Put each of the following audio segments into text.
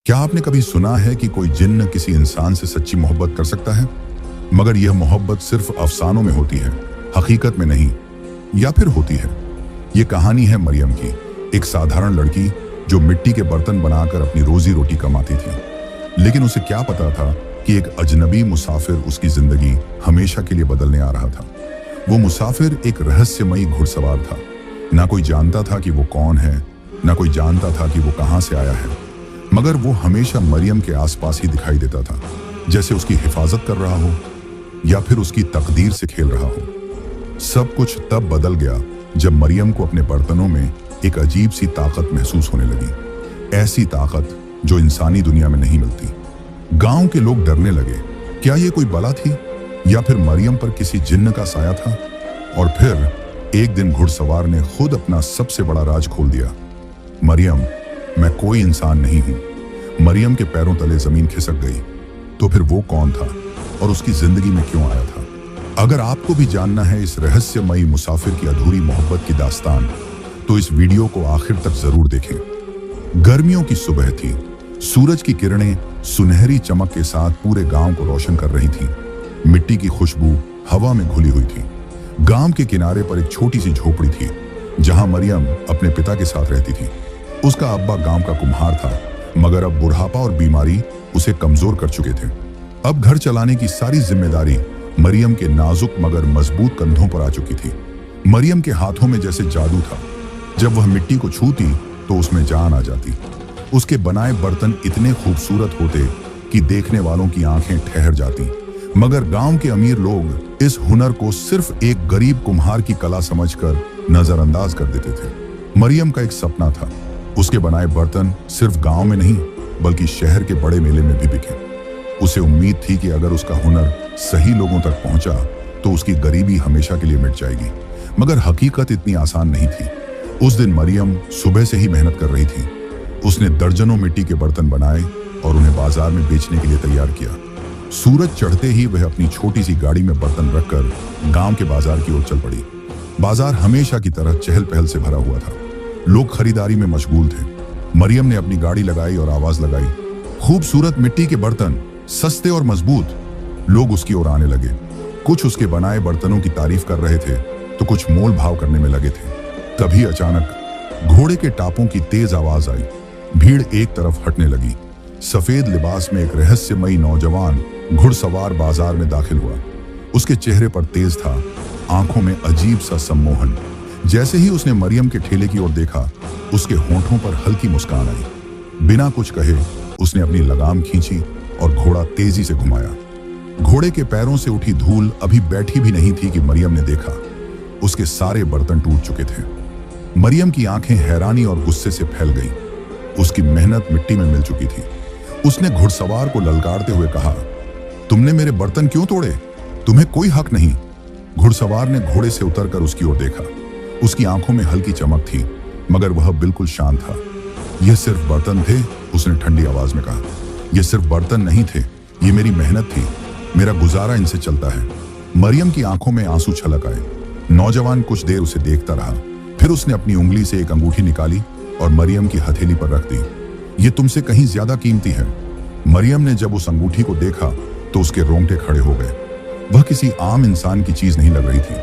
क्या आपने कभी सुना है कि कोई जिन्न किसी इंसान से सच्ची मोहब्बत कर सकता है, मगर यह मोहब्बत सिर्फ अफसानों में होती है, हकीकत में नहीं? या फिर होती है? ये कहानी है मरियम की, एक साधारण लड़की जो मिट्टी के बर्तन बनाकर अपनी रोजी रोटी कमाती थी। लेकिन उसे क्या पता था कि एक अजनबी मुसाफिर उसकी जिंदगी हमेशा के लिए बदलने आ रहा था। वो मुसाफिर एक रहस्यमयी घुड़सवार था। ना कोई जानता था कि वो कौन है, ना कोई जानता था कि वो कहां से आया है, मगर वो हमेशा मरियम के आसपास ही दिखाई देता था, जैसे उसकी हिफाजत कर रहा हो या फिर उसकी तकदीर से खेल रहा हो। सब कुछ तब बदल गया जब मरियम को अपने बर्तनों में एक अजीब सी ताकत महसूस होने लगी। ऐसी ताकत जो इंसानी दुनिया में नहीं मिलती। गांव के लोग डरने लगे। क्या ये कोई बला थी या फिर मरियम पर किसी जिन्न का साया था? और फिर एक दिन घुड़सवार ने खुद अपना सबसे बड़ा राज खोल दिया। मरियम, मैं कोई इंसान नहीं हूं। मरियम के पैरों तले जमीन खिसक गई। तो फिर वो कौन था और उसकी जिंदगी में क्यों आया था? अगर आपको भी जानना है इस रहस्यमयी मुसाफिर की अधूरी मोहब्बत की दास्तान, तो इस वीडियो को आखिर तक जरूर देखें। गर्मियों की सुबह थी। सूरज की किरणें सुनहरी चमक के साथ पूरे गांव को रोशन कर रही थीं। मिट्टी की खुशबू हवा में घुली हुई थी। गांव के किनारे पर एक छोटी सी झोपड़ी थी, जहां मरियम अपने पिता के साथ रहती थी। उसका अब्बा गांव का कुम्हार था, मगर अब बुढ़ापा और बीमारी उसे कमजोर कर चुके थे। अब घर चलाने की सारी जिम्मेदारी मरियम के नाजुक मगर मजबूत कंधों पर आ चुकी थी। मरियम के हाथों में जैसे जादू था। जब वह मिट्टी को छूती तो उसमें जान आ जाती। उसके बनाए बर्तन इतने खूबसूरत होते कि देखने वालों की आंखें ठहर जाती। मगर गांव के अमीर लोग इस हुनर को सिर्फ एक गरीब कुम्हार की कला समझकर नजरअंदाज कर देते थे। मरियम का एक सपना था, उसके बनाए बर्तन सिर्फ गांव में नहीं बल्कि शहर के बड़े मेले में भी बिके। उसे उम्मीद थी कि अगर उसका हुनर सही लोगों तक पहुंचा तो उसकी गरीबी हमेशा के लिए मिट जाएगी। मगर हकीकत इतनी आसान नहीं थी। उस दिन मरियम सुबह से ही मेहनत कर रही थी। उसने दर्जनों मिट्टी के बर्तन बनाए और उन्हें बाजार में बेचने के लिए तैयार किया। सूरज चढ़ते ही वह अपनी छोटी सी गाड़ी में बर्तन रखकर गांव के बाजार की ओर चल पड़ी। बाजार हमेशा की तरह चहल पहल से भरा हुआ था। लोग खरीदारी में मशगूल थे। मरियम ने अपनी गाड़ी लगाई और आवाज लगाई, खूबसूरत मिट्टी के बर्तन, सस्ते और मजबूत। लोग उसकी ओर आने लगे। कुछ उसके बनाए बर्तनों की तारीफ कर रहे थे तो कुछ मोल भाव करने में लगे थे। तभी अचानक घोड़े के टापों की तेज आवाज आई। भीड़ एक तरफ हटने लगी। सफेद लिबास में एक रहस्यमयी नौजवान घुड़सवार बाजार में दाखिल हुआ। उसके चेहरे पर तेज था, आंखों में अजीब सा सम्मोहन। जैसे ही उसने मरियम के ठेले की ओर देखा, उसके होंठों पर हल्की मुस्कान आई। बिना कुछ कहे उसने अपनी लगाम खींची और घोड़ा तेजी से घुमाया। घोड़े के पैरों से उठी धूल अभी बैठी भी नहीं थी कि मरियम ने देखा, उसके सारे बर्तन टूट चुके थे। मरियम की आंखें हैरानी और गुस्से से फैल गईं। उसकी मेहनत मिट्टी में मिल चुकी थी। उसने घुड़सवार को ललकारते हुए कहा, तुमने मेरे बर्तन क्यों तोड़े? तुम्हें कोई हक नहीं। घुड़सवार ने घोड़े से उतरकर उसकी ओर देखा। उसकी आंखों में हल्की चमक थी, मगर वह बिल्कुल शांत था। यह सिर्फ बर्तन थे, उसने ठंडी आवाज में कहा। यह सिर्फ बर्तन नहीं थे, ये मेरी मेहनत थी। मेरा गुजारा इनसे चलता है। मरियम की आंखों में आंसू छलक आए। नौजवान कुछ देर उसे देखता रहा। फिर उसने अपनी उंगली से एक अंगूठी निकाली और मरियम की हथेली पर रख दी। ये तुमसे कहीं ज्यादा कीमती है। मरियम ने जब उस अंगूठी को देखा तो उसके रोंगटे खड़े हो गए। वह किसी आम इंसान की चीज नहीं लग रही थी।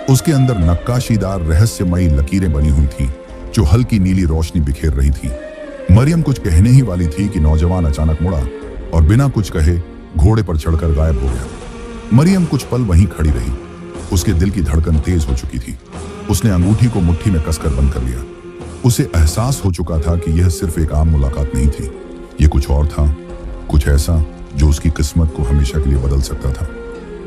उसके अंदर नक्काशीदार रहस्यमयी लकीरें बनी हुई थीं, जो हल्की नीली रोशनी बिखेर रही थी। मरियम कुछ कहने ही वाली थी कि नौजवान अचानक मुड़ा और बिना कुछ कहे घोड़े पर चढ़कर गायब हो गया। मरियम कुछ पल वहीं खड़ी रही। उसके दिल की धड़कन तेज हो चुकी थी। उसने अंगूठी को मुट्ठी में कसकर बंद कर लिया। उसे एहसास हो चुका था कि यह सिर्फ एक आम मुलाकात नहीं थी। यह कुछ और था, कुछ ऐसा जो उसकी किस्मत को हमेशा के लिए बदल सकता था।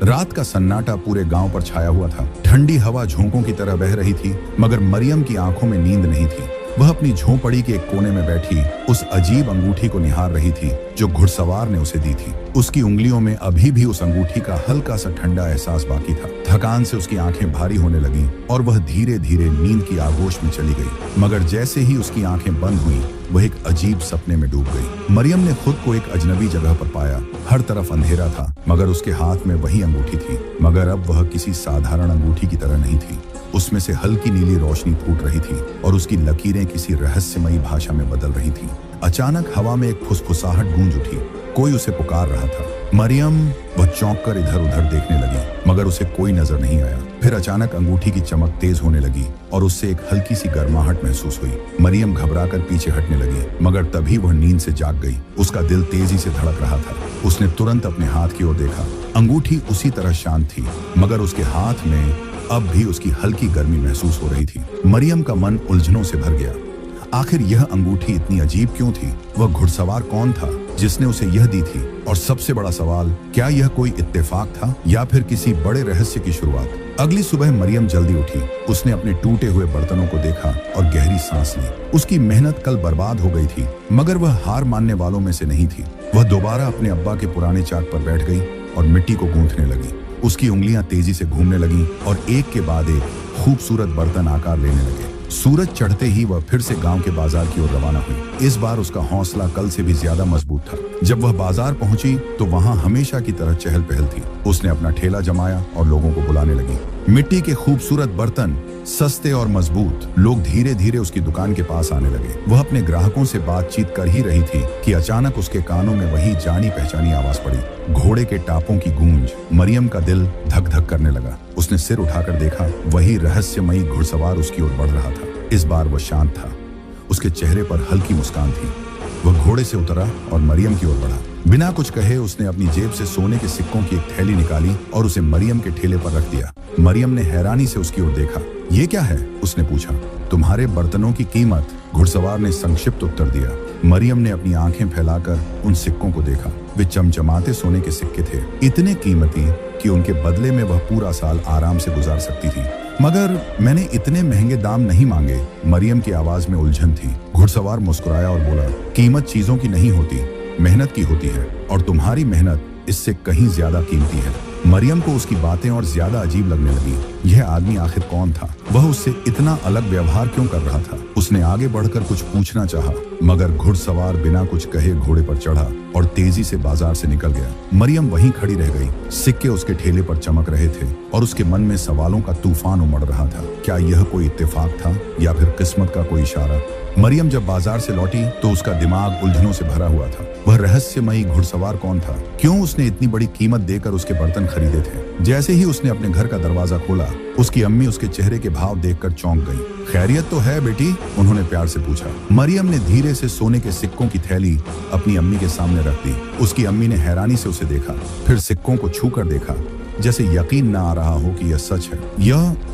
रात का सन्नाटा पूरे गांव पर छाया हुआ था। ठंडी हवा झोंकों की तरह बह रही थी, मगर मरियम की आंखों में नींद नहीं थी। वह अपनी झोंपड़ी के एक कोने में बैठी उस अजीब अंगूठी को निहार रही थी जो घुड़सवार ने उसे दी थी। उसकी उंगलियों में अभी भी उस अंगूठी का हल्का सा ठंडा एहसास बाकी था। थकान से उसकी आंखें भारी होने लगीं और वह धीरे धीरे नींद की आगोश में चली गई। मगर जैसे ही उसकी आंखें बंद हुईं, वह एक अजीब सपने में डूब गई। मरियम ने खुद को एक अजनबी जगह पर पाया। हर तरफ अंधेरा था, मगर उसके हाथ में वही अंगूठी थी। मगर अब वह किसी साधारण अंगूठी की तरह नहीं थी। उसमें से हल्की नीली रोशनी फूट रही थी और उसकी लकीरें किसी रहस्यमयी भाषा में बदल रही थीं। अचानक हवा में एक फुसफुसाहट गूंज उठी। कोई उसे पुकार रहा था। मरियम वह चौंक कर इधर उधर देखने लगी, मगर उसे कोई नजर नहीं आया। फिर अचानक अंगूठी की चमक तेज होने लगी और उससे एक हल्की सी गर्माहट महसूस हुई। मरियम घबराकर पीछे हटने लगी, मगर तभी वह नींद से जाग गई। उसका दिल तेजी से धड़क रहा था। उसने तुरंत अपने हाथ की ओर देखा। अंगूठी उसी तरह शांत थी, मगर उसके हाथ में अब भी उसकी हल्की गर्मी महसूस हो रही थी। मरियम का मन उलझनों से भर गया। आखिर यह अंगूठी इतनी अजीब क्यों थी? वह घुड़सवार कौन था जिसने उसे यह दी थी? और सबसे बड़ा सवाल, क्या यह कोई इत्तेफाक था या फिर किसी बड़े रहस्य की शुरुआत? अगली सुबह मरियम जल्दी उठी। उसने अपने टूटे हुए बर्तनों को देखा और गहरी सांस ली। उसकी मेहनत कल बर्बाद हो गई थी, मगर वह हार मानने वालों में से नहीं थी। वह दोबारा अपने अब्बा के पुराने चाक पर बैठ गई और मिट्टी को गूंथने लगी। उसकी उंगलियां तेजी से घूमने लगीं और एक के बाद एक खूबसूरत बर्तन आकार लेने लगे। सूरज चढ़ते ही वह फिर से गांव के बाजार की ओर रवाना हुई। इस बार उसका हौसला कल से भी ज्यादा मजबूत था। जब वह बाजार पहुंची तो वहां हमेशा की तरह चहल पहल थी। उसने अपना ठेला जमाया और लोगों को बुलाने लगी। मिट्टी के खूबसूरत बर्तन, सस्ते और मजबूत। लोग धीरे धीरे उसकी दुकान के पास आने लगे। वह अपने ग्राहकों से बातचीत कर ही रही थी कि अचानक उसके कानों में वही जानी पहचानी आवाज पड़ी, घोड़े के टापों की गूंज। मरियम का दिल धक धक करने लगा। उसने सिर उठाकर देखा, वही रहस्यमयी घुड़सवार उसकी ओर बढ़ रहा था। इस बार वह शांत था। उसके चेहरे पर हल्की मुस्कान थी। वह घोड़े से उतरा और मरियम की ओर बढ़ा। बिना कुछ कहे उसने अपनी जेब से सोने के सिक्कों की एक थैली निकाली और उसे मरियम के ठेले पर रख दिया। मरियम ने हैरानी से उसकी ओर देखा। ये क्या है? उसने पूछा। तुम्हारे बर्तनों की कीमत, घुड़सवार ने संक्षिप्त उत्तर दिया। मरियम ने अपनी आंखें फैलाकर उन सिक्कों को देखा। वे चमचमाते सोने के सिक्के थे, इतने कीमती कि उनके बदले में वह पूरा साल आराम से गुजार सकती थी। मगर मैंने इतने महंगे दाम नहीं मांगे। मरियम की आवाज में उलझन थी। घुड़सवार मुस्कुराया और बोला, कीमत चीजों की नहीं होती, मेहनत की होती है, और तुम्हारी मेहनत इससे कहीं ज्यादा कीमती है। मरियम को उसकी बातें और ज्यादा अजीब लगने लगी। यह आदमी आखिर कौन था? वह उससे इतना अलग व्यवहार क्यों कर रहा था? उसने आगे बढ़कर कुछ पूछना चाहा, मगर घुड़सवार बिना कुछ कहे घोड़े पर चढ़ा और तेजी से बाजार से निकल गया। मरियम वहीं खड़ी रह गई। सिक्के उसके ठेले पर चमक रहे थे और उसके मन में सवालों का तूफान उमड़ रहा था। क्या यह कोई इत्तेफाक था या फिर किस्मत का कोई इशारा? मरियम जब बाजार से लौटी तो उसका दिमाग उलझनों से भरा हुआ था। वह रहस्यमयी घुड़सवार कौन था? क्यों उसने इतनी बड़ी कीमत देकर उसके बर्तन खरीदे थे? जैसे ही उसने अपने घर का दरवाजा खोला, उसकी अम्मी उसके चेहरे के भाव देखकर चौंक गई। खैरियत तो है बेटी? उन्होंने प्यार से पूछा। मरियम ने धीरे से सोने के सिक्कों की थैली अपनी अम्मी के सामने रख दी। उसकी अम्मी ने हैरानी से उसे देखा, फिर सिक्कों को छूकर देखा, जैसे यकीन न आ रहा हो कि यह सच है।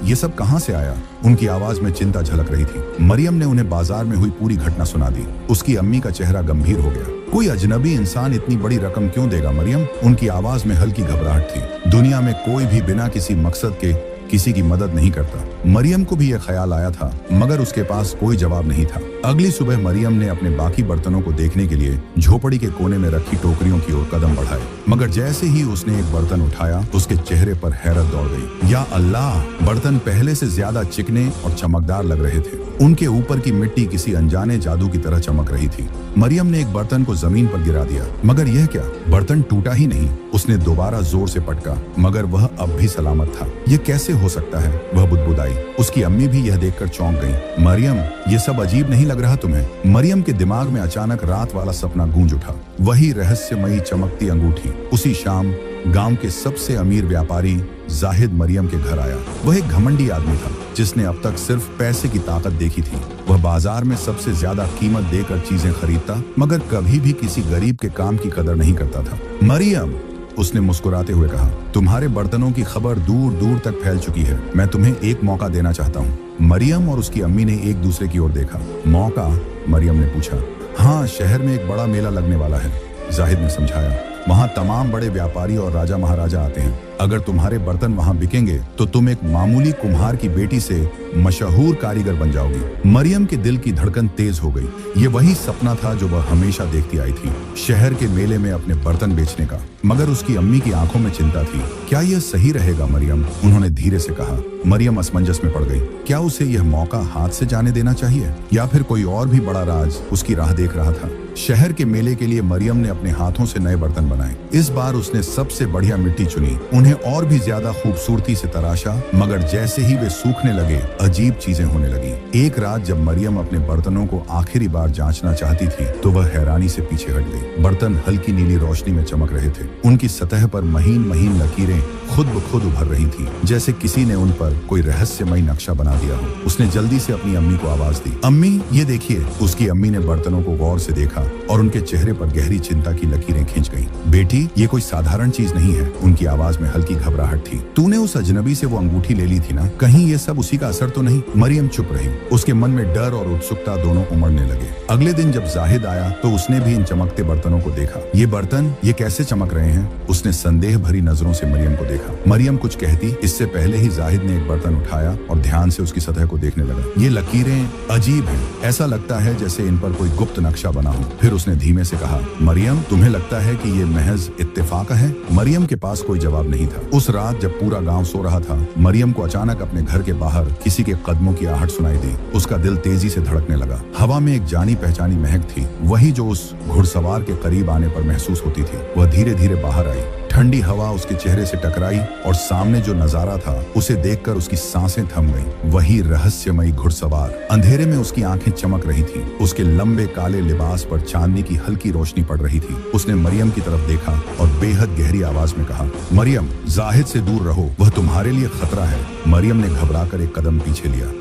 ये सब कहां से आया? उनकी आवाज में चिंता झलक रही थी। मरियम ने उन्हें बाजार में हुई पूरी घटना सुना दी। उसकी अम्मी का चेहरा गंभीर हो गया। कोई अजनबी इंसान इतनी बड़ी रकम क्यों देगा मरियम? उनकी आवाज में हल्की घबराहट थी। दुनिया में कोई भी बिना किसी मकसद के किसी की मदद नहीं करता। मरियम को भी यह ख्याल आया था, मगर उसके पास कोई जवाब नहीं था। अगली सुबह मरियम ने अपने बाकी बर्तनों को देखने के लिए झोपड़ी के कोने में रखी टोकरियों की ओर कदम बढ़ाए, मगर जैसे ही उसने एक बर्तन उठाया, उसके चेहरे पर हैरत दौड़ गई। या अल्लाह! बर्तन पहले से ज्यादा चिकने और चमकदार लग रहे थे। उनके ऊपर की मिट्टी किसी अनजाने जादू की तरह चमक रही थी। मरियम ने एक बर्तन को जमीन पर गिरा दिया, मगर यह क्या? बर्तन टूटा ही नहीं। उसने दोबारा जोर से पटका, मगर वह अब भी सलामत था। यह कैसे हो सकता है? वह बुदबुदाई। उसकी अम्मी भी यह देखकर चौंक गई। मरियम, ये सब अजीब नहीं लग रहा तुम्हें? मरियम के दिमाग में अचानक रात वाला सपना गूंज उठा। वही रहस्यमयी चमकती अंगूठी। उसी शाम गांव के सबसे अमीर व्यापारी जाहिद मरियम के घर आया। वह एक घमंडी आदमी था जिसने अब तक सिर्फ पैसे की ताकत देखी थी। वह बाजार में सबसे ज्यादा कीमत देकर चीजें खरीदता, मगर कभी भी किसी गरीब के काम की कदर नहीं करता था। मरियम, उसने मुस्कुराते हुए कहा, तुम्हारे बर्तनों की खबर दूर दूर तक फैल चुकी है। मैं तुम्हें एक मौका देना चाहता हूँ। मरियम और उसकी अम्मी ने एक दूसरे की ओर देखा। मौका? मरियम ने पूछा। हाँ, शहर में एक बड़ा मेला लगने वाला है, जाहिद ने समझाया। वहाँ तमाम बड़े व्यापारी और राजा महाराजा आते हैं। अगर तुम्हारे बर्तन वहाँ बिकेंगे तो तुम एक मामूली कुम्हार की बेटी से मशहूर कारीगर बन जाओगी। मरियम के दिल की धड़कन तेज हो गई। ये वही सपना था जो वह हमेशा देखती आई थी, शहर के मेले में अपने बर्तन बेचने का। मगर उसकी अम्मी की आंखों में चिंता थी। क्या यह सही रहेगा मरियम? उन्होंने धीरे से कहा। मरियम असमंजस में पड़ गई। क्या उसे यह मौका हाथ से जाने देना चाहिए या फिर कोई और भी बड़ा राज उसकी राह देख रहा था? शहर के मेले के लिए मरियम ने अपने हाथों से नए बर्तन बनाए। इस बार उसने सबसे बढ़िया मिट्टी चुनी, उन्हें और भी ज्यादा खूबसूरती से तराशा, मगर जैसे ही वे सूखने लगे अजीब चीजें होने लगी। एक रात जब मरियम अपने बर्तनों को आखिरी बार जांचना चाहती थी तो वह हैरानी से पीछे हट गई। बर्तन हल्की नीली रोशनी में चमक रहे थे। उनकी सतह पर महीन महीन लकीरें खुद ब खुद उभर रही थी, जैसे किसी ने उन पर कोई रहस्यमय नक्शा बना दिया हो। उसने जल्दी से अपनी अम्मी को आवाज दी, अम्मी ये देखिए। उसकी अम्मी ने बर्तनों को गौर से देखा और उनके चेहरे पर गहरी चिंता की लकीरें खींच गईं। बेटी, ये कोई साधारण चीज नहीं है। उनकी आवाज में हल्की घबराहट थी। तूने उस अजनबी से वो अंगूठी ले ली थी ना, कहीं ये सब उसी का असर तो नहीं? मरियम चुप रही। उसके मन में डर और उत्सुकता दोनों उमड़ने लगे। अगले दिन जब जाहिद आया तो उसने भी इन चमकते बर्तनों को देखा। ये बर्तन ये कैसे चमक रहे हैं? उसने संदेह भरी नजरों से मरियम को देखा। मरियम कुछ कहती इससे पहले ही जाहिद ने एक बर्तन उठाया और ध्यान से उसकी सतह को देखने लगा। ये लकीरें अजीब हैं, ऐसा लगता है जैसे इन पर कोई गुप्त नक्शा बना हो। फिर उसने धीमे से कहा, मरियम तुम्हें लगता है कि ये महज इत्तेफाक है? मरियम के पास कोई जवाब नहीं था। उस रात जब पूरा गांव सो रहा था, मरियम को अचानक अपने घर के बाहर किसी के कदमों की आहट सुनाई दी। उसका दिल तेजी से धड़कने लगा। हवा में एक जानी पहचानी महक थी, वही जो उस घुड़सवार के करीब आने पर महसूस होती थी। वह धीरे धीरे बाहर आई। ठंडी हवा उसके चेहरे से टकराई और सामने जो नजारा था उसे देखकर उसकी सांसें थम गईं। वही रहस्यमयी घुड़सवार। अंधेरे में उसकी आंखें चमक रही थीं। उसके लंबे काले लिबास पर चांदनी की हल्की रोशनी पड़ रही थी। उसने मरियम की तरफ देखा और बेहद गहरी आवाज में कहा, मरियम जाहिद से दूर रहो, वह तुम्हारे लिए खतरा है। मरियम ने घबराकर एक कदम पीछे लिया।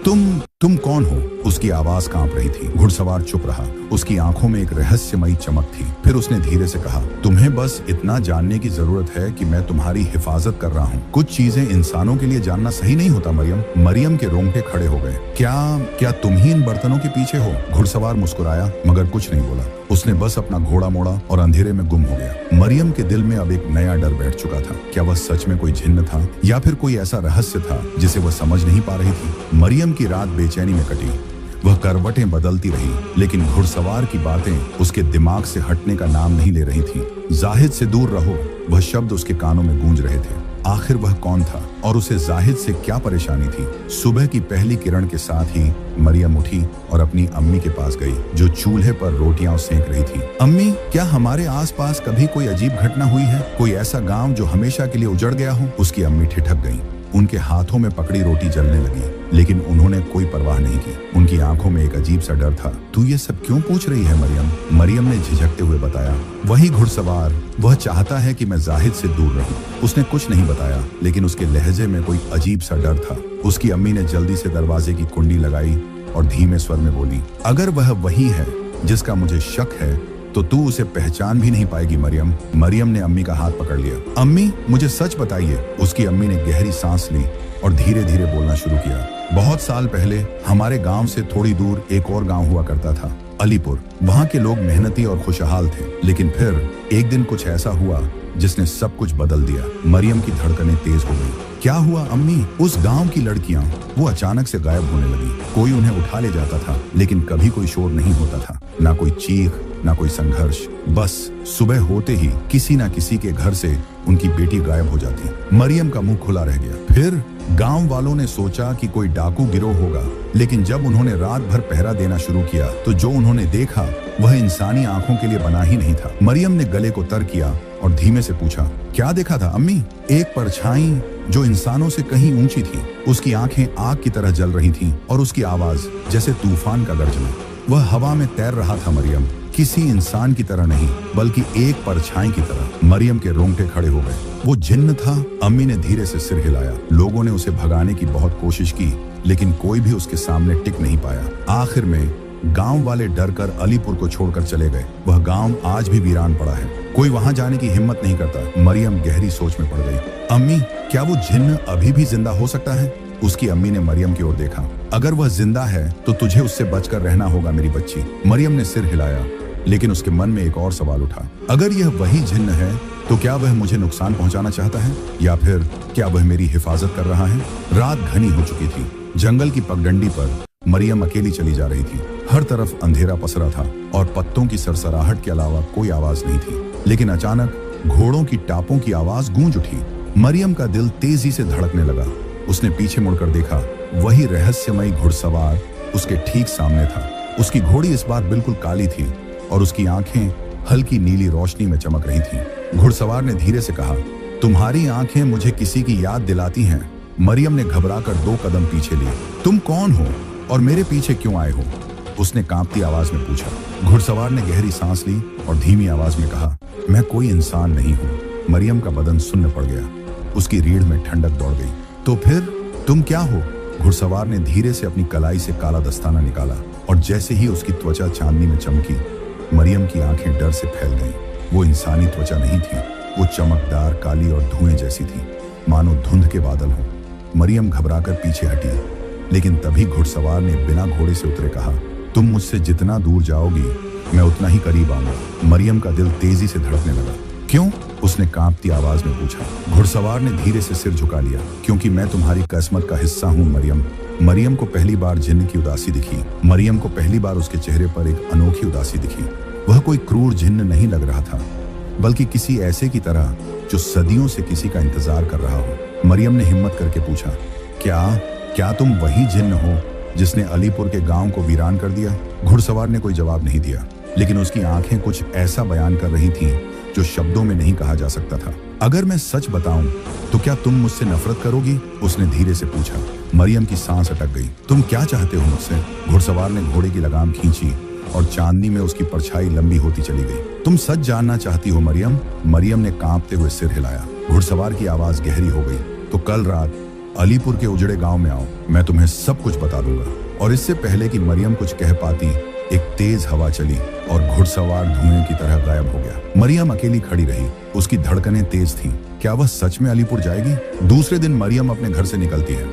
तुम कौन हो? उसकी आवाज कांप रही थी। घुड़सवार चुप रहा। उसकी आंखों में एक रहस्यमयी चमक थी। फिर उसने धीरे से कहा, तुम्हें बस इतना जानने की जरूरत है कि मैं तुम्हारी हिफाजत कर रहा हूँ। कुछ चीजें इंसानों के लिए जानना सही नहीं होता मरियम। मरियम के रोंगटे खड़े हो गए। क्या तुम ही इन बर्तनों के पीछे हो? घुड़सवार मुस्कुराया मगर कुछ नहीं बोला। उसने बस अपना घोड़ा मोड़ा और अंधेरे में गुम हो गया। मरियम के दिल में अब एक नया डर बैठ चुका था। क्या वह सच में कोई जिन्न था या फिर कोई ऐसा रहस्य था जिसे वह समझ नहीं पा रही थी? मरियम की रात बेचैनी में कटी। वह करवटें बदलती रही, लेकिन घुड़सवार की बातें उसके दिमाग से हटने का नाम नहीं ले रही थी। जाहिद से दूर रहो, वह शब्द उसके कानों में गूंज रहे थे। आखिर वह कौन था और उसे जाहिद से क्या परेशानी थी? सुबह की पहली किरण के साथ ही मरियम उठी और अपनी अम्मी के पास गई, जो चूल्हे पर रोटियां सेंक रही थी। अम्मी, क्या हमारे आसपास कभी कोई अजीब घटना हुई है? कोई ऐसा गांव जो हमेशा के लिए उजड़ गया हो? उसकी अम्मी ठिठक गई। उनके हाथों में पकड़ी रोटी जलने लगी, लेकिन उन्होंने कोई परवाह नहीं की। उनकी आंखों में एक अजीब सा डर था। तू ये सब क्यों पूछ रही है मरियम? मरियम ने झिझकते हुए बताया, वही घुड़सवार, वह चाहता है कि मैं जाहिद से दूर रहूं। उसने कुछ नहीं बताया, लेकिन उसके लहजे में कोई अजीब सा डर था। उसकी अम्मी ने जल्दी से दरवाजे की कुंडी लगाई और धीमे स्वर में बोली, अगर वह वही है जिसका मुझे शक है तो तू उसे पहचान भी नहीं पाएगी मरियम। मरियम ने अम्मी का हाथ पकड़ लिया। अम्मी, मुझे सच बताइए। उसकी अम्मी ने गहरी सांस ली और धीरे धीरे बोलना शुरू किया। बहुत साल पहले हमारे गांव से थोड़ी दूर एक और गांव हुआ करता था, अलीपुर। वहां के लोग मेहनती और खुशहाल थे, लेकिन फिर एक दिन कुछ ऐसा हुआ जिसने सब कुछ बदल दिया। मरियम की धड़कनें तेज हो गई। क्या हुआ अम्मी? उस गांव की लड़कियां वो अचानक से गायब होने लगी। कोई उन्हें उठा ले जाता था, लेकिन कभी कोई शोर नहीं होता था, ना कोई चीख, ना कोई संघर्ष। बस सुबह होते ही किसी ना किसी के घर से उनकी बेटी गायब हो जाती। मरियम का मुंह खुला रह गया। फिर गांव वालों ने सोचा कि कोई डाकू गिरोह होगा, लेकिन जब उन्होंने रात भर पहरा देना शुरू किया तो जो उन्होंने देखा वह इंसानी आंखों के लिए बना ही नहीं था। मरियम ने गले को तर किया और धीमे से पूछा, क्या देखा था अम्मी? एक परछाई जो इंसानों से कहीं ऊंची थी। उसकी आंखें आग की तरह जल रही थीं और उसकी आवाज जैसे तूफान का गर्जना। वह हवा में तैर रहा था मरियम, किसी इंसान की तरह नहीं, बल्कि एक परछाई की तरह। मरियम के रोंगटे खड़े हो गए। वो जिन्न था? अम्मी ने धीरे से सिर हिलाया। लोगों ने उसे भगाने की बहुत कोशिश की, लेकिन कोई भी उसके सामने टिक नहीं पाया। आखिर में गांव वाले डरकर अलीपुर को छोड़कर चले गए। वह गांव आज भी वीरान पड़ा है, कोई वहां जाने की हिम्मत नहीं करता। मरियम गहरी सोच में पड़ गई। अम्मी, क्या वो जिन्न अभी भी जिंदा हो सकता है? उसकी अम्मी ने मरियम की ओर देखा। अगर वह जिंदा है तो तुझे उससे बचकर रहना होगा मेरी बच्ची। मरियम ने सिर हिलाया, लेकिन उसके मन में एक और सवाल उठा। अगर यह वही जिन्न है तो क्या वह मुझे नुकसान पहुंचाना चाहता है, या फिर क्या वह मेरी हिफाजत कर रहा है? रात घनी हो चुकी थी। जंगल की पगडंडी पर मरियम अकेली चली जा रही थी। हर तरफ अंधेरा पसरा था और पत्तों की सरसराहट के अलावा कोई आवाज नहीं थी। लेकिन अचानक घोड़ों की टापों की आवाज गूंज उठी। मरियम का दिल तेजी से धड़कने लगा। उसने पीछे मुड़कर देखा। वही रहस्यमयी घुड़सवार उसके ठीक सामने था। उसकी घोड़ी इस बार बिल्कुल काली थी और उसकी आंखें हल्की नीली रोशनी में चमक रही थीं। घुड़सवार ने धीरे से कहा, तुम्हारी आंखें मुझे किसी की याद दिलाती हैं। मरियम ने घबराकर 2 कदम पीछे लिए। तुम कौन हो और मेरे पीछे क्यों आए हो? उसने कांपती आवाज में पूछा। घुड़सवार ने गहरी सांस ली और धीमी आवाज में कहा, मैं कोई इंसान नहीं हूँ। मरियम का बदन सुन्न पड़ गया। उसकी रीढ़ में ठंडक दौड़ गई। तो फिर तुम क्या हो? घुड़सवार ने धीरे से अपनी कलाई से काला दस्ताना निकाला और जैसे ही उसकी त्वचा चांदनी में चमकी, मरियम की आंखें डर से फैल गईं। वो इंसानी त्वचा नहीं थी, वो चमकदार, काली और धुएं जैसी थी, मानो धुंध के बादल हों। मरियम घबराकर पीछे हटी, लेकिन तभी घुड़सवार ने बिना घोड़े से उतरे कहा, तुम मुझसे जितना दूर जाओगी मैं उतना ही करीब आऊंगा। मरियम का दिल तेजी से धड़कने लगा। क्यों? उसने कांपती आवाज में पूछा। घुड़सवार ने धीरे से सिर झुका लिया। क्योंकि मैं तुम्हारी किस्मत का हिस्सा हूँ मरियम। मरियम को पहली बार जिन्न की उदासी दिखी। मरियम को पहली बार उसके चेहरे पर एक अनोखी उदासी दिखी। वह कोई क्रूर जिन्न नहीं लग रहा था, बल्कि किसी ऐसे की तरह जो सदियों से किसी का इंतजार कर रहा हो। मरियम ने हिम्मत करके पूछा, क्या तुम वही जिन्न हो जिसने अलीपुर के गांव को वीरान कर दिया? घुड़सवार ने कोई जवाब नहीं दिया, लेकिन उसकी आंखें कुछ ऐसा बयान कर रही थीं जो शब्दों में नहीं कहा जा सकता था। अगर मैं सच बताऊं तो क्या तुम मुझसे नफरत करोगी? उसने धीरे से पूछा। मरियम की सांस अटक गई। तुम क्या चाहते हो मुझसे? घुड़सवार ने घोड़े की लगाम खींची और चांदनी में उसकी परछाई लंबी होती चली गई। तुम सच जानना चाहती हो मरियम? मरियम ने कांपते हुए सिर हिलाया। घुड़सवार की आवाज गहरी हो गई। तो कल रात अलीपुर के उजड़े गांव में आओ, मैं तुम्हें सब कुछ बता दूंगा। और इससे पहले कि मरियम कुछ कह पाती, एक तेज हवा चली और घुड़सवार धुएं की तरह गायब हो गया। मरियम अकेली खड़ी रही। उसकी धड़कनें तेज थीं। क्या वह सच में अलीपुर जाएगी? दूसरे दिन मरियम अपने घर से निकलती है।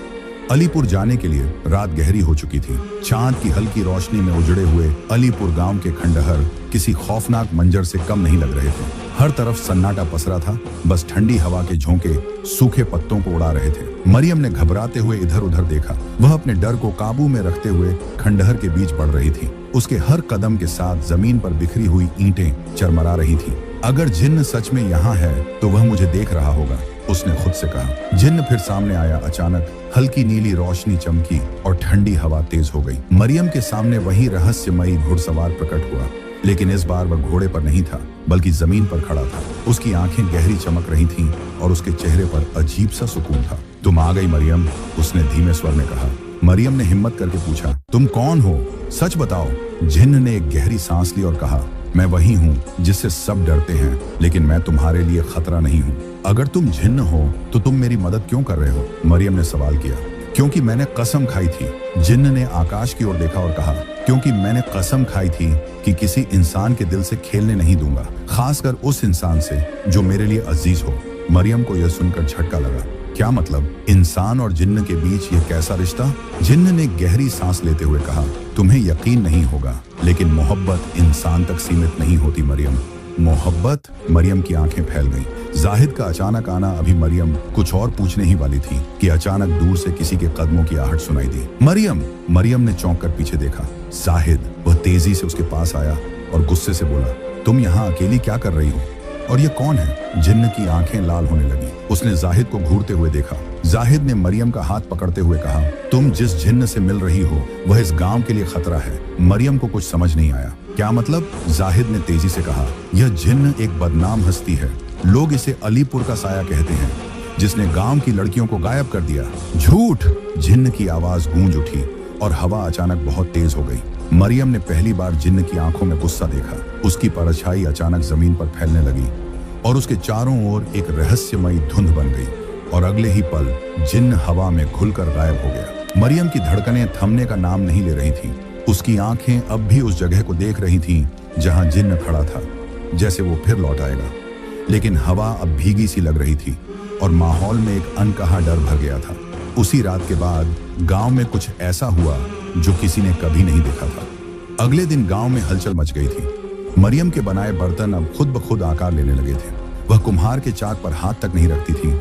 अलीपुर जाने के लिए रात गहरी हो चुकी थी। चांद की हल्की रोशनी में उजड़े हुए अलीपुर गांव के खंडहर किसी खौफनाक मंजर से कम नहीं लग रहे थे। हर तरफ सन्नाटा पसरा था, बस ठंडी हवा के झोंके सूखे पत्तों को उड़ा रहे थे। मरियम ने घबराते हुए इधर उधर देखा। वह अपने डर को काबू में रखते हुए खंडहर के बीच बढ़ रही थी। उसके हर कदम के साथ जमीन पर बिखरी हुई ईंटें चरमरा रही थीं। अगर जिन्न सच में यहाँ है तो वह मुझे देख रहा होगा, उसने खुद से कहा। जिन्न फिर सामने आया। अचानक हल्की नीली रोशनी चमकी और ठंडी हवा तेज हो गई। मरियम के सामने वही रहस्यमयी घुड़सवार प्रकट हुआ, लेकिन इस बार वह घोड़े पर नहीं था, बल्कि जमीन पर खड़ा था। उसकी आंखें गहरी चमक रही थीं और उसके चेहरे पर अजीब सा सुकून था। तुम आ गई मरियम, उसने धीमे स्वर में कहा। मरियम ने हिम्मत करके पूछा, तुम कौन हो? सच बताओ। जिन्न ने एक गहरी सांस ली और कहा, मैं वही हूँ जिससे सब डरते हैं, लेकिन मैं तुम्हारे लिए खतरा नहीं हूँ। अगर तुम जिन्न हो तो तुम मेरी मदद क्यों कर रहे हो? मरियम ने सवाल किया। क्योंकि मैंने कसम खाई थी। जिन्न ने आकाश की ओर देखा और कहा, क्योंकि मैंने कसम खाई थी कि किसी इंसान के दिल से खेलने नहीं दूंगा, खासकर उस इंसान से जो मेरे लिए अजीज हो। मरियम को यह सुनकर झटका लगा। क्या मतलब? इंसान और जिन्न के बीच ये कैसा रिश्ता? जिन्न ने गहरी सांस लेते हुए कहा, तुम्हें यकीन नहीं होगा, लेकिन मोहब्बत इंसान तक सीमित नहीं होती मरियम। मोहब्बत? मरियम की आंखें फैल गईं। जाहिद का अचानक आना। अभी मरियम कुछ और पूछने ही वाली थी कि अचानक दूर से किसी के कदमों की आहट सुनाई दी। मरियम ने चौंक कर पीछे देखा। जाहिद। वह तेजी से उसके पास आया और गुस्से से बोला, तुम यहाँ अकेली क्या कर रही हो? और ये कौन है? जिन्न की आंखें लाल होने लगी। उसने जाहिद को घूरते हुए देखा। जाहिद ने मरियम का हाथ पकड़ते हुए कहा, तुम जिस जिन्न से मिल रही हो वह इस गांव के लिए खतरा है। मरियम को कुछ समझ नहीं आया। क्या मतलब? जाहिद ने तेजी से कहा, यह जिन्न एक बदनाम हस्ती है। लोग इसे अलीपुर का साया कहते हैं, जिसने गांव की लड़कियों को गायब कर दिया। झूठ! जिन्न की आवाज गूंज उठी और हवा अचानक बहुत तेज हो गई। मरियम ने पहली बार जिन्न की आंखों में गुस्सा देखा। उसकी परछाई अचानक जमीन पर फैलने लगी और उसके चारों ओर एक रहस्यमयी धुंध बन गई और अगले ही पल जिन्न हवा में घुलकर गायब हो गया। मरियम की धड़कनें थमने का नाम नहीं ले रही थीं। उसकी आंखें अब भी उस जगह को देख रही थीं जहां जिन्न खड़ा था, जैसे वो फिर लौट आएगा। लेकिन हवा अब भीगी सी लग रही थी और माहौल में एक अनकहा डर भर गया था। उसी रात के बाद गांव में कुछ ऐसा हुआ जो किसी ने कभी नहीं देखा था। अगले दिन गांव में हलचल मच गई थी। मरियम के बनाए बर्तन अब खुद ब खुद आकार लेने लगे थे। वह कुम्हार के चाक पर हाथ तक नहीं रखती थी,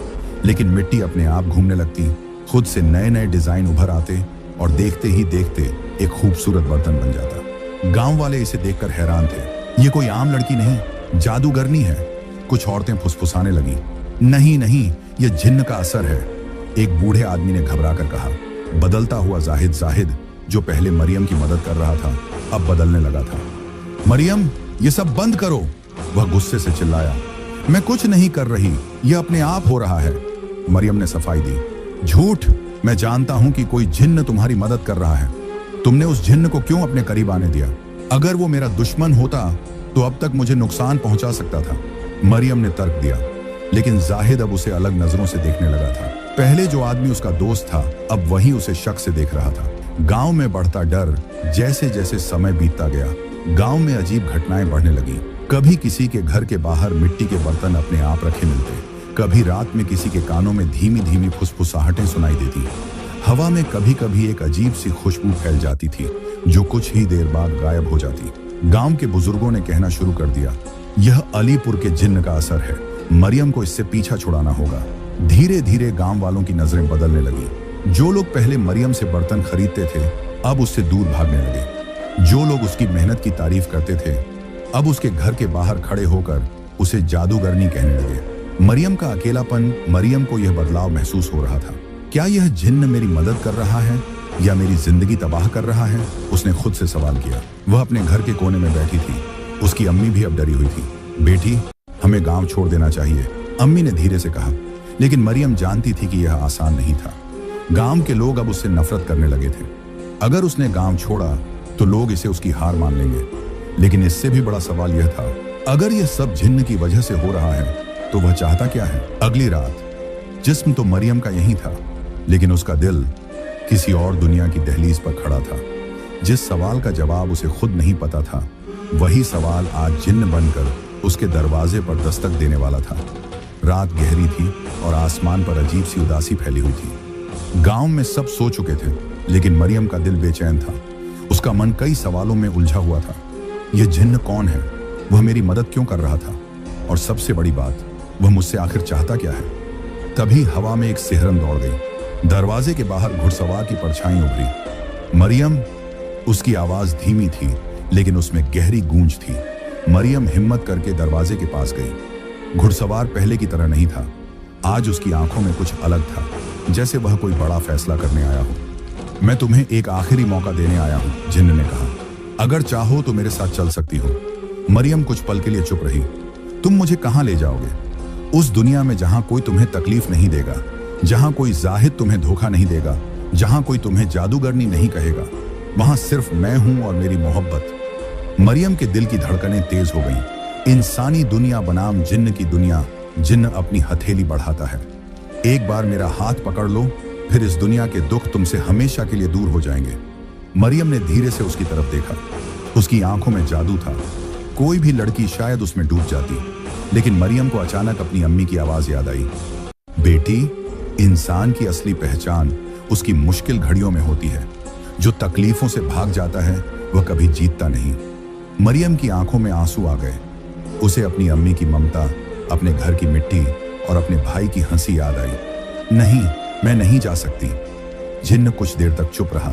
लेकिन मिट्टी अपने आप घूमने लगती। खुद से नए नए डिजाइन उभर आते और देखते ही देखते एक खूबसूरत बर्तन बन जाता। गांव वाले इसे देखकर हैरान थे। ये कोई आम लड़की नहीं, जादूगरनी है। कुछ औरतें फुसफुसाने लगीं, नहीं नहीं, यह जिन्न का असर है। एक बूढ़े आदमी ने घबरा कर कहा। बदलता हुआ जाहिद, जो पहले मरियम की मदद कर रहा था, अब बदलने लगा था। मरियम, ये सब बंद करो, वह गुस्से से चिल्लाया। मैं कुछ नहीं कर रही, यह अपने आप हो रहा है। मरियम ने सफाई दी, झूठ। मैं जानता हूं कि कोई जिन्न तुम्हारी मदद कर रहा है। तुमने उस जिन्न को क्यों अपने करीब आने दिया? अगर वो मेरा दुश्मन होता तो अब तक मुझे नुकसान पहुंचा सकता था। मरियम ने तर्क दिया, लेकिन जाहिद अब उसे अलग नजरों से देखने लगा था। पहले जो आदमी उसका दोस्त था, अब वही उसे शक से देख रहा था। गांव में बढ़ता डर जैसे जैसे समय बीतता गया, गांव में अजीब घटनाएं बढ़ने लगी। कभी किसी के घर के बाहर मिट्टी के बर्तन अपने आप रखे मिलते, कभी रात में किसी के कानों में धीमी धीमी फुसफुसाहटें सुनाई देती। हवा में कभी कभी एक अजीब सी खुशबू फैल जाती थी, जो कुछ ही देर बाद गायब हो जाती। गांव के बुजुर्गों ने कहना शुरू कर दिया, यह अलीपुर के जिन्न का असर है। मरियम को इससे पीछा छुड़ाना होगा। धीरे धीरे गांव वालों की नजरें बदलने लगी। जो लोग पहले मरियम से बर्तन खरीदते थे, अब उससे दूर भागने लगे। जो लोग उसकी मेहनत की तारीफ करते थे, अब उसके घर के बाहर खड़े होकर उसे जादूगरनी कहने लगे। मरियम का अकेलापन, मरियम को यह बदलाव महसूस हो रहा था। क्या यह जिन्न मेरी मदद कर रहा है या मेरी जिंदगी तबाह कर रहा है? उसने खुद से सवाल किया। वह अपने घर के कोने में बैठी थी। उसकी अम्मी भी अब डरी हुई थी। बेटी, हमें गांव छोड़ देना चाहिए, अम्मी ने धीरे से कहा। लेकिन मरियम जानती थी कि यह आसान नहीं था। गांव के लोग अब उससे नफरत करने लगे थे। अगर उसने गांव छोड़ा तो लोग इसे उसकी हार मान लेंगे। लेकिन इससे भी बड़ा सवाल यह था, अगर यह सब जिन्न की वजह से हो रहा है तो वह चाहता क्या है? अगली रात जिस्म तो मरियम का यही था, लेकिन उसका दिल किसी और दुनिया की दहलीज पर खड़ा था। जिस सवाल का जवाब उसे खुद नहीं पता था, वही सवाल आज जिन्न बनकर उसके दरवाजे पर दस्तक देने वाला था। रात गहरी थी और आसमान पर अजीब सी उदासी फैली हुई थी। गांव में सब सो चुके थे, लेकिन मरियम का दिल बेचैन था। उसका मन कई सवालों में उलझा हुआ था। यह जिन्न कौन है? वह मेरी मदद क्यों कर रहा था? और सबसे बड़ी बात, वह मुझसे आखिर चाहता क्या है? तभी हवा में एक सिहरन दौड़ गई। दरवाजे के बाहर घुड़सवार की परछाई उभरी। मरियम, उसकी आवाज धीमी थी, लेकिन उसमें गहरी गूंज थी। मरियम हिम्मत करके दरवाजे के पास गई। घुड़सवार पहले की तरह नहीं था। आज उसकी आंखों में कुछ अलग था, जैसे वह कोई बड़ा फैसला करने आया हो। मैं तुम्हें एक आखिरी मौका देने आया हूं, जिन्न ने कहा। अगर चाहो तो मेरे साथ चल सकती हो। मरियम कुछ पल के लिए चुप रही। तुम मुझे कहां ले जाओगे? उस दुनिया में जहां कोई तुम्हें तकलीफ नहीं देगा, जहां कोई जाहिद तुम्हें धोखा नहीं देगा, जहां कोई तुम्हें जादूगरनी नहीं कहेगा। वहां सिर्फ मैं हूं और मेरी मोहब्बत। मरियम के दिल की धड़कनें तेज हो गईं। इंसानी दुनिया बनाम जिन्न की दुनिया। जिन्न अपनी हथेली बढ़ाता है। एक बार मेरा हाथ पकड़ लो, फिर इस दुनिया के दुख तुमसे हमेशा के लिए दूर हो जाएंगे। मरियम ने धीरे से उसकी तरफ देखा। उसकी आंखों में जादू था। कोई भी लड़की शायद उसमें डूब जाती, लेकिन मरियम को अचानक अपनी अम्मी की आवाज याद आई। बेटी, इंसान की असली पहचान उसकी मुश्किल घड़ियों में होती है। जो तकलीफों से भाग जाता है वह कभी जीतता नहीं। मरियम की आंखों में आंसू आ गए। उसे अपनी अम्मी की ममता, अपने घर की मिट्टी और अपने भाई की हंसी याद आई। नहीं, मैं नहीं जा सकती। जिन्न कुछ देर तक चुप रहा,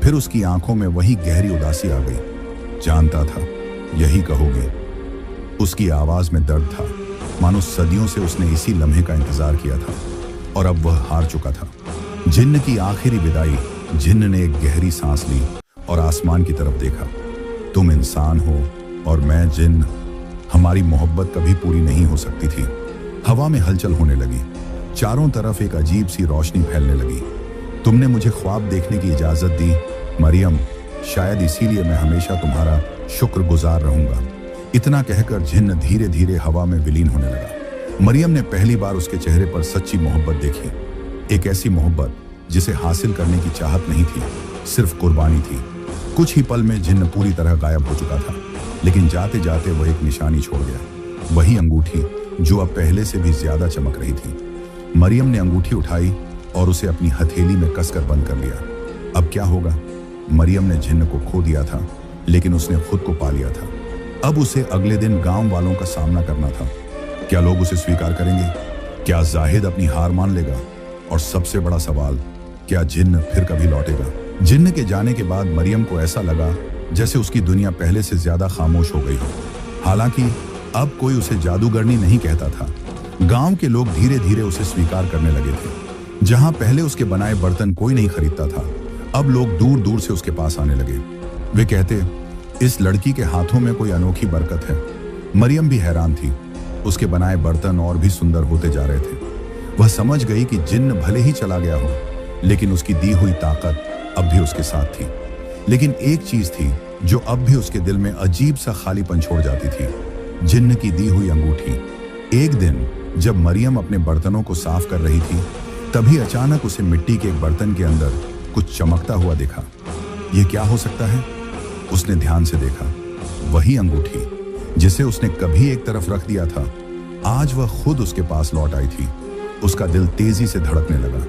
फिर उसकी आंखों में वही गहरी उदासी आ गई। जानता था यही कहोगे। उसकी आवाज में दर्द था, मानो सदियों से उसने इसी लम्हे का इंतजार किया था और अब वह हार चुका था। जिन्न की आखिरी विदाई। जिन्न ने एक गहरी सांस ली और आसमान की तरफ देखा। तुम इंसान हो और मैं जिन्न। हमारी मोहब्बत कभी पूरी नहीं हो सकती थी। हवा में हलचल होने लगी। चारों तरफ एक अजीब सी रोशनी फैलने लगी। तुमने मुझे ख्वाब देखने की इजाजत दी मरियम, शायद इसीलिए मैं हमेशा तुम्हारा शुक्रगुजार रहूंगा। इतना कहकर जिन्न धीरे धीरे हवा में विलीन होने लगा। मरियम ने पहली बार उसके चेहरे पर सच्ची मोहब्बत देखी। एक ऐसी मोहब्बत जिसे हासिल करने की चाहत नहीं थी, सिर्फ कुर्बानी थी। कुछ ही पल में जिन्न पूरी तरह गायब हो चुका था, लेकिन जाते जाते वह एक निशानी छोड़ गया। वही अंगूठी जो अब पहले से भी ज्यादा चमक रही थी। मरियम ने अंगूठी उठाई और उसे अपनी हथेली में कसकर बंद कर लिया। अब क्या होगा? मरियम ने जिन्न को खो दिया था, लेकिन उसने खुद को पा लिया था। अब उसे अगले दिन गांव वालों का सामना करना था। क्या लोग उसे स्वीकार करेंगे? क्या जाहिद अपनी हार मान लेगा? और सबसे बड़ा सवाल, क्या जिन्न फिर कभी लौटेगा? जिन्न के जाने के बाद मरियम को ऐसा लगा जैसे उसकी दुनिया पहले से ज्यादा खामोश हो गई हो। हालांकि अब कोई उसे जादूगरनी नहीं कहता था। गांव के लोग धीरे धीरे उसे स्वीकार करने लगे थे। जहां पहले उसके बनाए बर्तन कोई नहीं खरीदता था, अब लोग दूर दूर से उसके पास आने लगे। वे कहते, इस लड़की के हाथों में कोई अनोखी बरकत है। मरियम भी हैरान थी। उसके बनाए बर्तन और भी सुंदर होते जा रहे थे। वह समझ गई कि जिन्न भले ही चला गया हो, लेकिन उसकी दी हुई ताकत अब भी उसके साथ थी। लेकिन एक चीज थी जो अब भी उसके दिल में अजीब सा खालीपन छोड़ जाती थी, जिन्न की दी हुई अंगूठी। एक दिन जब मरियम अपने बर्तनों को साफ कर रही थी, तभी अचानक उसे मिट्टी के एक बर्तन के अंदर कुछ चमकता हुआ दिखा। यह क्या हो सकता है? उसने ध्यान से देखा। वही अंगूठी जिसे उसने कभी एक तरफ रख दिया था, आज वह खुद उसके पास लौट आई थी। उसका दिल तेजी से धड़कने लगा।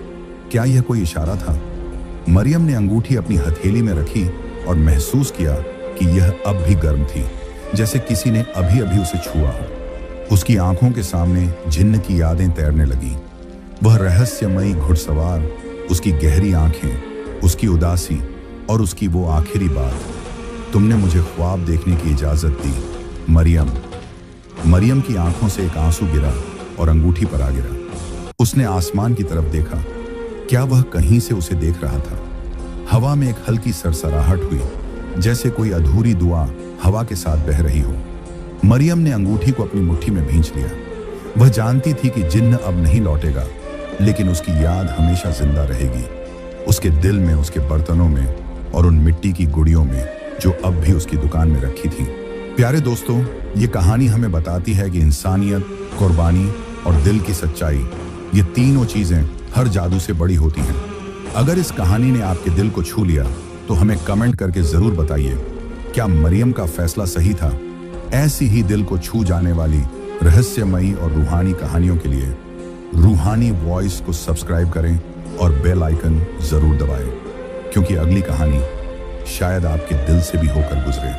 क्या यह कोई इशारा था? मरियम ने अंगूठी अपनी हथेली में रखी और महसूस किया कि यह अब भी गर्म थी, जैसे किसी ने अभी अभी उसे छुआ हो। उसकी आंखों के सामने जिन्न की यादें तैरने लगी। वह रहस्यमयी घुड़सवार, उसकी गहरी आंखें, उसकी उदासी और उसकी वो आखिरी बात, तुमने मुझे ख्वाब देखने की इजाजत दी मरियम। मरियम की आंखों से एक आंसू गिरा और अंगूठी पर आ गिरा। उसने आसमान की तरफ देखा। क्या वह कहीं से उसे देख रहा था? हवा में एक हल्की सरसराहट हुई, जैसे कोई अधूरी दुआ हवा के साथ बह रही हो। मरियम ने अंगूठी को अपनी मुट्ठी में भींच लिया। वह जानती थी कि जिन्न अब नहीं लौटेगा, लेकिन उसकी याद हमेशा जिंदा रहेगी, उसके दिल में, उसके बर्तनों में और उन मिट्टी की गुड़ियों में जो अब भी उसकी दुकान में रखी थी। प्यारे दोस्तों, ये कहानी हमें बताती है कि इंसानियत, कुर्बानी और दिल की सच्चाई, ये तीनों चीजें हर जादू से बड़ी होती हैं। अगर इस कहानी ने आपके दिल को छू लिया तो हमें कमेंट करके जरूर बताइए, क्या मरियम का फैसला सही था? ऐसी ही दिल को छू जाने वाली रहस्यमयी और रूहानी कहानियों के लिए रूहानी वॉइस को सब्सक्राइब करें और बेल आइकन जरूर दबाएं, क्योंकि अगली कहानी शायद आपके दिल से भी होकर गुजरे।